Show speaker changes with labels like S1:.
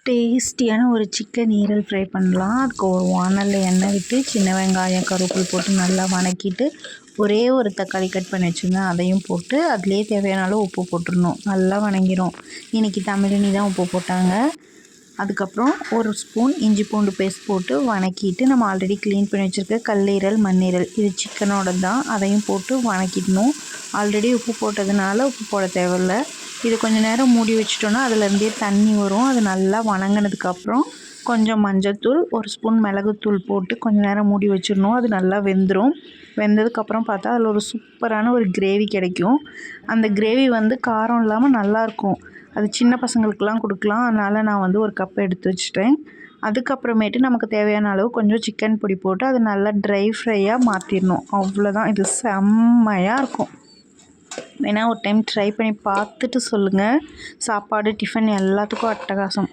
S1: டேஸ்டியான ஒரு சிக்கன் ஈரல் ஃப்ரை பண்ணலாம். அதுக்கு ஒரு வாணலில் எண்ணெய் விட்டு சின்ன வெங்காயம் கருவேப்பிலை போட்டு நல்லா வதக்கிட்டு ஒரே ஒரு தக்காளி கட் பண்ணி வச்சுருந்தேன், அதையும் போட்டு அதுலேயே தேவையான அளவு உப்பு போட்டுடணும். நல்லா வதங்கிடும். இன்றைக்கி தமிழினி தான் உப்பு போட்டாங்க. அதுக்கப்புறம் ஒரு ஸ்பூன் இஞ்சி பூண்டு பேஸ்ட் போட்டு வதக்கிட்டு நம்ம ஆல்ரெடி க்ளீன் பண்ணி வச்சுருக்க கல்லீரல் மண்ணீரல் இது சிக்கனோட தான், அதையும் போட்டு வதக்கிடணும். ஆல்ரெடி உப்பு போட்டதுனால உப்பு போட தேவையில்லை. இது கொஞ்சம் நேரம் மூடி வச்சிட்டோன்னா அதுலேருந்தே தண்ணி வரும். அது நல்லா வதங்கினதுக்கப்புறம் கொஞ்சம் மஞ்சள்தூள், ஒரு ஸ்பூன் மிளகுத்தூள் போட்டு கொஞ்சம் நேரம் மூடி வச்சிடணும். அது நல்லா வெந்துடும். வெந்ததுக்கப்புறம் பார்த்தா அதில் ஒரு சூப்பரான ஒரு கிரேவி கிடைக்கும். அந்த கிரேவி காரம் இல்லாமல் நல்லாயிருக்கும். அது சின்ன பசங்களுக்கெலாம் கொடுக்கலாம். அதனால் நான் ஒரு கப் எடுத்து வச்சுட்டேன். அதுக்கப்புறமேட்டு நமக்கு தேவையான அளவு கொஞ்சம் சிக்கன் பொடி போட்டு அது நல்லா ட்ரை ஃப்ரையாக மாற்றிடணும். அவ்வளோதான். இது செம்மையாக இருக்கும். வேணால் ஒரு டைம் ட்ரை பண்ணி பார்த்துட்டு சொல்லுங்கள். சாப்பாடு டிஃபன் எல்லாத்துக்கும் அட்டகாசம்.